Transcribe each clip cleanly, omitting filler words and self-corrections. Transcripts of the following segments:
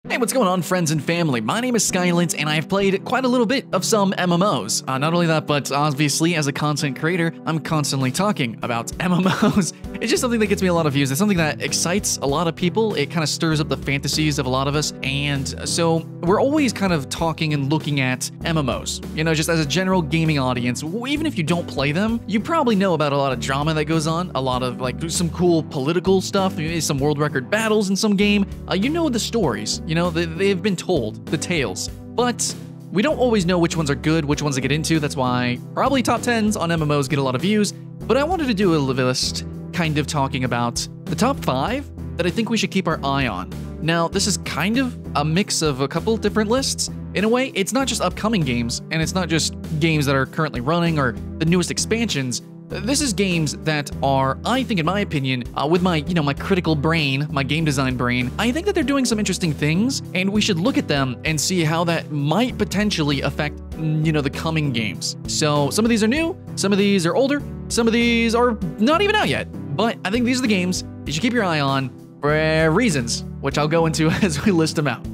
Hey, what's going on, friends and family? My name is Skylent, and I've played quite a little bit of some MMOs. Not only that, but obviously, as a content creator, I'm constantly talking about MMOs. It's just something that gets me a lot of views. It's something that excites a lot of people. It kind of stirs up the fantasies of a lot of us, and so we're always kind of talking and looking at MMOs. You know, just as a general gaming audience, even if you don't play them, you probably know about a lot of drama that goes on, a lot of, like, some cool political stuff, some world record battles in some game. You know the stories. You know, they've been told, the tales, but we don't always know which ones are good, which ones to get into. That's why probably top 10s on MMOs get a lot of views, but I wanted to do a list kind of talking about the top 5 that I think we should keep our eye on. Now, this is kind of a mix of a couple different lists. In a way, it's not just upcoming games, and it's not just games that are currently running or the newest expansions. This is games that are, I think, in my opinion, with my, my critical brain, my game design brain, I think that they're doing some interesting things, and we should look at them and see how that might potentially affect, the coming games. So some of these are new, some of these are older, some of these are not even out yet. But I think these are the games you should keep your eye on for reasons, which I'll go into as we list them out.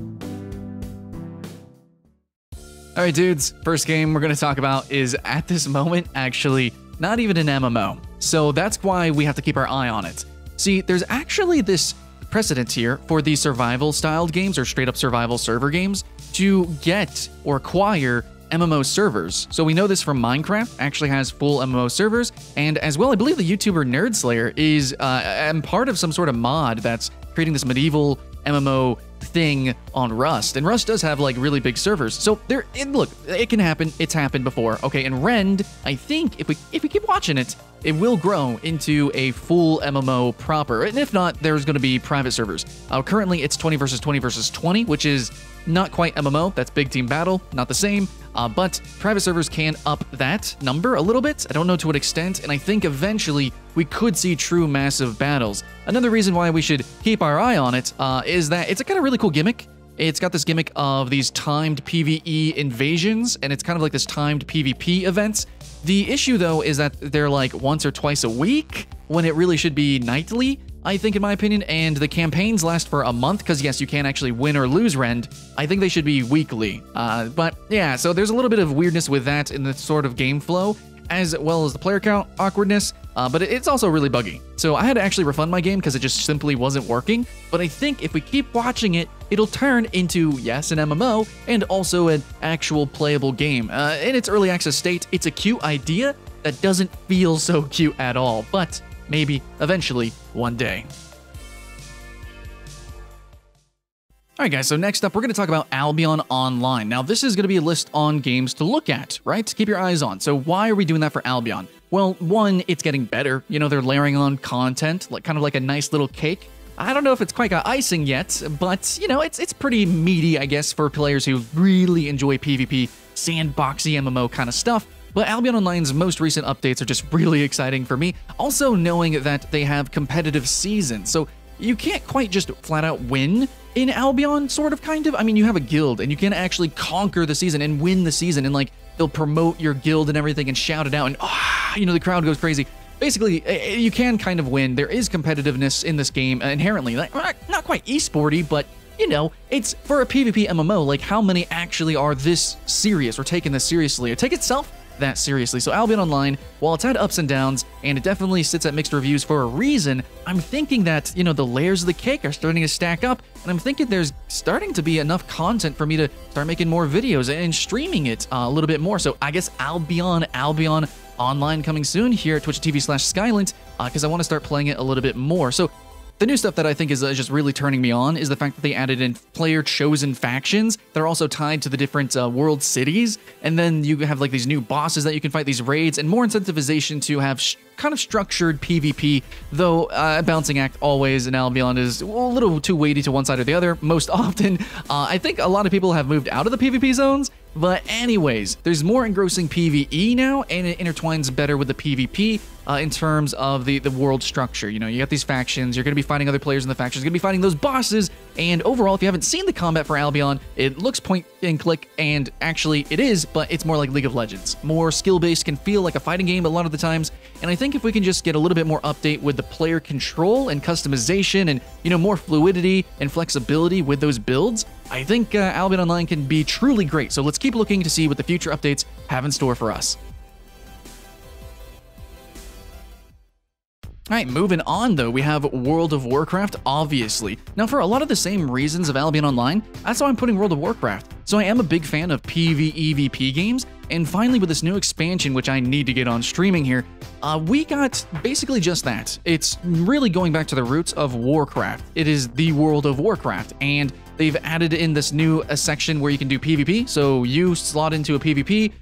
All right, dudes, first game we're going to talk about is, at this moment, actually not even an MMO. So that's why we have to keep our eye on it. See, there's actually this precedent here for these survival-styled games or straight-up survival server games to get or acquire MMO servers. So we know this from Minecraft, actually has full MMO servers, and as well, I believe the YouTuber NerdSlayer is part of some sort of mod that's creating this medieval MMO thing on Rust, and Rust does have like really big servers. So look, it can happen. It's happened before. Okay, and Rend, I think if we keep watching it, it will grow into a full MMO proper. And if not, there's going to be private servers. Currently, it's 20 versus 20 versus 20, which is not quite MMO. That's big team battle, not the same. But private servers can up that number a little bit. I don't know to what extent, and I think eventually we could see true massive battles. Another reason why we should keep our eye on it is that it's a kind of really cool gimmick. It's got this gimmick of these timed PvE invasions, and it's kind of like this timed PvP events. The issue, though, is that they're like once or twice a week, when it really should be nightly, I think, in my opinion, and the campaigns last for a month, because yes, you can actually win or lose Rend. I think they should be weekly. But yeah, so there's a little bit of weirdness with that in the sort of game flow, as well as the player count awkwardness, but it's also really buggy. So I had to actually refund my game because it just simply wasn't working, but I think if we keep watching it, it'll turn into, yes, an MMO, and also an actual playable game. In its early access state, it's a cute idea that doesn't feel so cute at all, but maybe eventually one day. Alright guys, so next up we're going to talk about Albion Online. Now this is going to be a list on games to look at, right? To keep your eyes on. So why are we doing that for Albion? Well, one, it's getting better. You know, they're layering on content, like kind of like a nice little cake. I don't know if it's quite got icing yet, but it's pretty meaty, I guess, for players who really enjoy PvP, sandboxy MMO kind of stuff. But Albion Online's most recent updates are just really exciting for me. Also knowing that they have competitive seasons, so you can't quite just flat out win in Albion, sort of, kind of. I mean, you have a guild, and you can actually conquer the season and win the season, and like, they'll promote your guild and everything and shout it out, and the crowd goes crazy. Basically, you can kind of win. There is competitiveness in this game inherently, like, not quite esporty, but it's for a PvP MMO, like how many actually are this serious or taking this seriously or take itself that seriously? So Albion Online, while it's had ups and downs, and it definitely sits at mixed reviews for a reason, I'm thinking that, the layers of the cake are starting to stack up, and I'm thinking there's starting to be enough content for me to start making more videos and streaming it a little bit more. So I guess Albion Online coming soon here at twitch.tv/Skylent, because I want to start playing it a little bit more. So the new stuff that I think is just really turning me on is the fact that they added in player-chosen factions that are also tied to the different world cities, and then you have like these new bosses that you can fight, these raids, and more incentivization to have kind of structured PvP, though a balancing act always in Albion is a little too weighty to one side or the other. Most often, I think a lot of people have moved out of the PvP zones, but anyways, there's more engrossing PvE now, and it intertwines better with the PvP in terms of the world structure. You got these factions, you're going to be fighting other players in the factions, you're going to be fighting those bosses, and overall, if you haven't seen the combat for Albion, it looks point and click, and actually it is, but it's more like League of Legends. More skill-based, can feel like a fighting game a lot of the times, and I think if we can just get a little bit more update with the player control and customization and, more fluidity and flexibility with those builds, I think Albion Online can be truly great. So let's keep looking to see what the future updates have in store for us. All right, moving on though, we have World of Warcraft, obviously. Now for a lot of the same reasons of Albion Online, that's why I'm putting World of Warcraft. So I am a big fan of PvEVP games, and finally with this new expansion, which I need to get on streaming here, we got basically just that. It's really going back to the roots of Warcraft. It is the World of Warcraft, and they've added in this new section where you can do PvP. So you slot into a PvP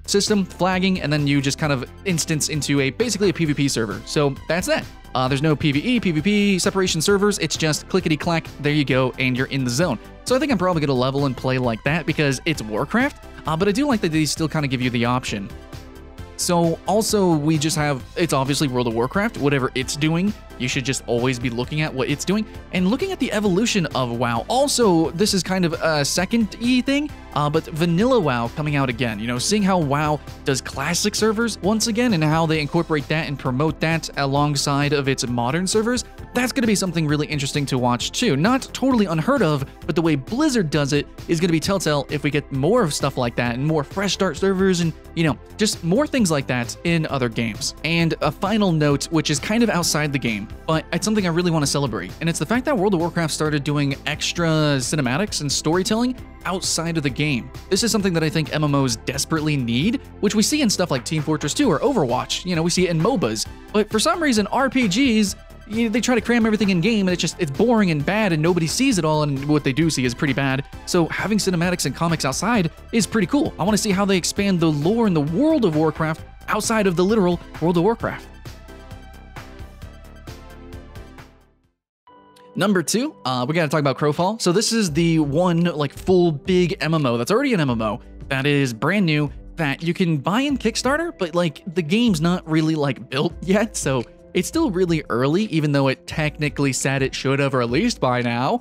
system, flagging, and then you just kind of instance into basically a PvP server. So that's that. There's no PvE, PvP separation servers. It's just clickety-clack, there you go, and you're in the zone. So I think I'm probably going to level and play like that because it's Warcraft, but I do like that they still kind of give you the option. So also we just have, it's obviously World of Warcraft, whatever it's doing, you should just always be looking at what it's doing and looking at the evolution of WoW. Also, this is kind of a second-y thing, but vanilla WoW coming out again, you know, seeing how WoW does classic servers once again and how they incorporate that and promote that alongside of its modern servers, that's going to be something really interesting to watch too. Not totally unheard of, but the way Blizzard does it is going to be telltale if we get more of stuff like that and more fresh start servers and, you know, just more things like that in other games. And a final note, which is kind of outside the game, but it's something I really want to celebrate, and it's the fact that World of Warcraft started doing extra cinematics and storytelling outside of the game. This is something that I think MMOs desperately need, which we see in stuff like Team Fortress 2 or Overwatch. You know, we see it in MOBAs, but for some reason RPGs, you know, they try to cram everything in game, and it's boring and bad, and nobody sees it all, and what they do see is pretty bad. So having cinematics and comics outside is pretty cool. I want to see how they expand the lore in the World of Warcraft outside of the literal World of Warcraft. Number 2, we gotta talk about Crowfall. So this is the one like full big MMO that's already an MMO that is brand new that you can buy in Kickstarter, but like the game's not really like built yet, so it's still really early, even though it technically said it should have released by now.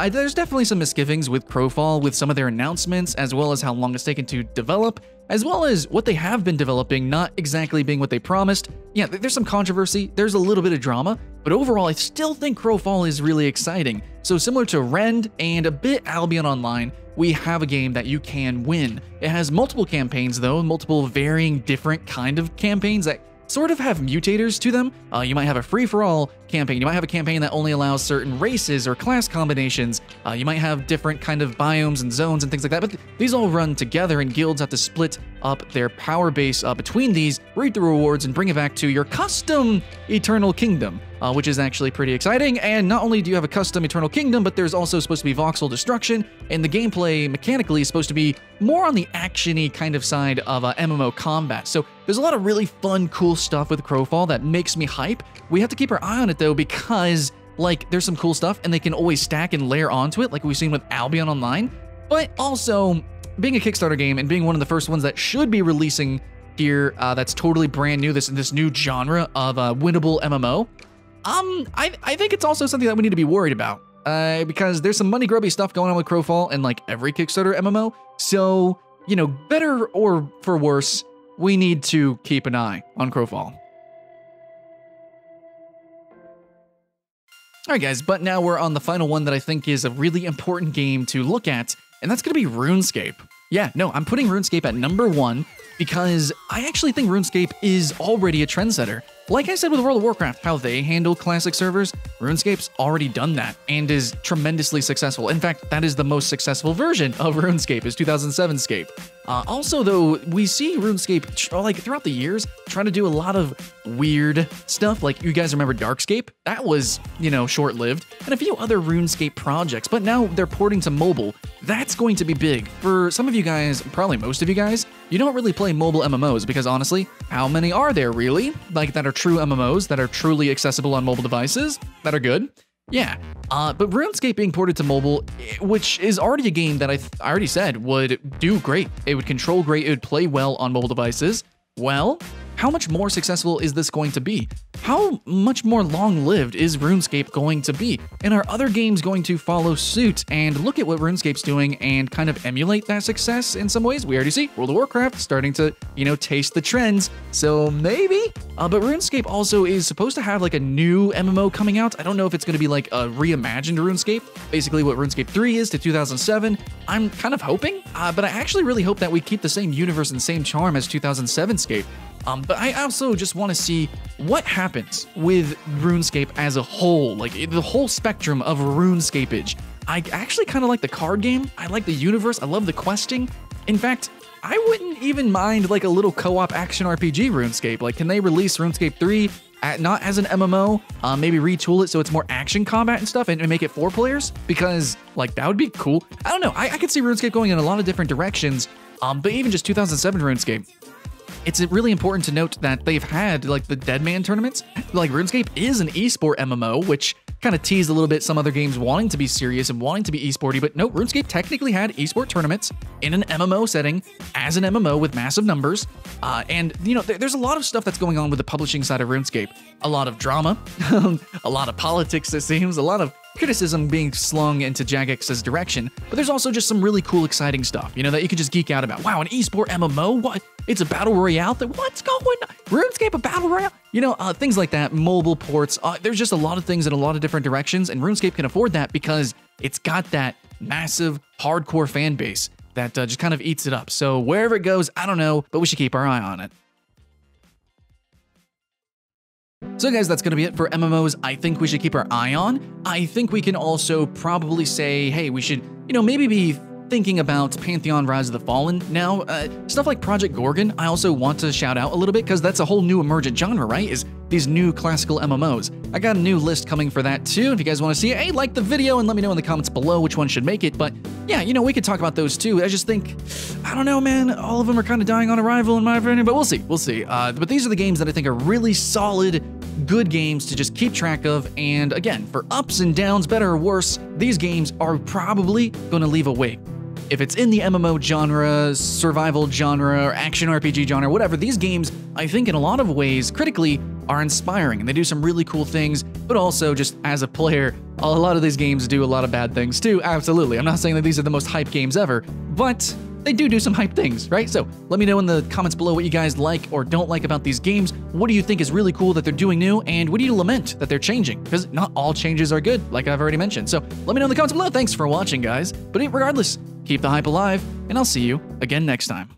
There's definitely some misgivings with Crowfall with some of their announcements, as well as how long it's taken to develop, as well as what they have been developing not exactly being what they promised. Yeah, there's some controversy, there's a little bit of drama, but overall I still think Crowfall is really exciting. So similar to Rend and a bit Albion Online, we have a game that you can win. It has multiple campaigns though, multiple varying different kind of campaigns that sort of have mutators to them. You might have a free-for-all campaign. You might have a campaign that only allows certain races or class combinations. You might have different kind of biomes and zones and things like that, but these all run together, and guilds have to split up their power base between these, reap the rewards, and bring it back to your custom Eternal Kingdom, which is actually pretty exciting. And not only do you have a custom Eternal Kingdom, but there's also supposed to be voxel destruction, and the gameplay mechanically is supposed to be more on the action-y kind of side of MMO combat. So there's a lot of really fun, cool stuff with Crowfall that makes me hype. We have to keep our eye on it though, because like there's some cool stuff and they can always stack and layer onto it like we've seen with Albion Online, but also being a Kickstarter game and being one of the first ones that should be releasing here, that's totally brand new, this new genre of winnable MMO. I think it's also something that we need to be worried about, because there's some money grubby stuff going on with Crowfall and like every Kickstarter MMO. So, you know, better or for worse, we need to keep an eye on Crowfall. All right, guys, but now we're on the final one that I think is a really important game to look at, and that's going to be RuneScape. Yeah, no, I'm putting RuneScape at number 1 because I actually think RuneScape is already a trendsetter. Like I said with World of Warcraft, how they handle classic servers, RuneScape's already done that and is tremendously successful. In fact, that is the most successful version of RuneScape, is 2007 Scape. Also, though, we see RuneScape, like throughout the years, trying to do a lot of weird stuff. Like, you guys remember Darkscape? That was, you know, short-lived, and a few other RuneScape projects, but now they're porting to mobile. That's going to be big. For some of you guys, probably most of you guys, you don't really play mobile MMOs because honestly, how many are there really? Like, that are true MMOs, that are truly accessible on mobile devices, that are good? Yeah, but RuneScape being ported to mobile, which is already a game that I already said would do great. It would control great, it would play well on mobile devices. Well, how much more successful is this going to be? how much more long-lived is RuneScape going to be? And are other games going to follow suit and look at what RuneScape's doing and kind of emulate that success in some ways? We already see World of Warcraft starting to, taste the trends, so maybe? But RuneScape also is supposed to have like a new MMO coming out. I don't know if it's going to be like a reimagined RuneScape, basically what RuneScape 3 is to 2007. I'm kind of hoping, but I actually really hope that we keep the same universe and same charm as 2007 Scape. But I also just want to see what happens with RuneScape as a whole, like the whole spectrum of RuneScapeage. I actually kind of like the card game. I like the universe. I love the questing. In fact, I wouldn't even mind like a little co-op action RPG RuneScape. Like, can they release RuneScape 3 not as an MMO, maybe retool it so it's more action combat and stuff and make it 4 players? Because like that would be cool. I don't know. I could see RuneScape going in a lot of different directions. But even just 2007 RuneScape, it's really important to note that they've had like the Deadman tournaments. Like RuneScape is an esport MMO, which kind of teased a little bit some other games wanting to be serious and wanting to be esporty, but no, RuneScape technically had esport tournaments in an MMO setting as an MMO with massive numbers. And there's a lot of stuff that's going on with the publishing side of RuneScape. A lot of drama, a lot of politics, it seems, a lot of criticism being slung into Jagex's direction, but there's also just some really cool, exciting stuff, that you could just geek out about. Wow, an esport MMO? What? It's a battle royale? What's going on? RuneScape, a battle royale? Things like that, mobile ports. There's just a lot of things in a lot of different directions, and RuneScape can afford that because it's got that massive, hardcore fan base that just kind of eats it up. So wherever it goes, I don't know, but we should keep our eye on it. So guys, that's going to be it for MMOs I think we should keep our eye on. I think we can also probably say, hey, we should, maybe be thinking about Pantheon Rise of the Fallen now. Stuff like Project Gorgon, I also want to shout out a little bit because that's a whole new emergent genre, right? Is these new classical MMOs. I got a new list coming for that too. If you guys want to see it, hey, like the video and let me know in the comments below which one should make it. But yeah, we could talk about those too. I just think, I don't know, man, all of them are kind of dying on arrival in my opinion, but we'll see. But these are the games that I think are really solid, good games to just keep track of. And again, for ups and downs, better or worse, these games are probably going to leave a wake. If it's in the MMO genre, survival genre, or action RPG genre, whatever, these games, I think in a lot of ways, critically, are inspiring, and they do some really cool things, but also just as a player, a lot of these games do a lot of bad things too, absolutely. I'm not saying that these are the most hype games ever, but they do some hype things, right? So let me know in the comments below what you guys like or don't like about these games. What do you think is really cool that they're doing new, and what do you lament that they're changing? Because not all changes are good, like I've already mentioned. So let me know in the comments below. Thanks for watching, guys. But regardless, keep the hype alive, and I'll see you again next time.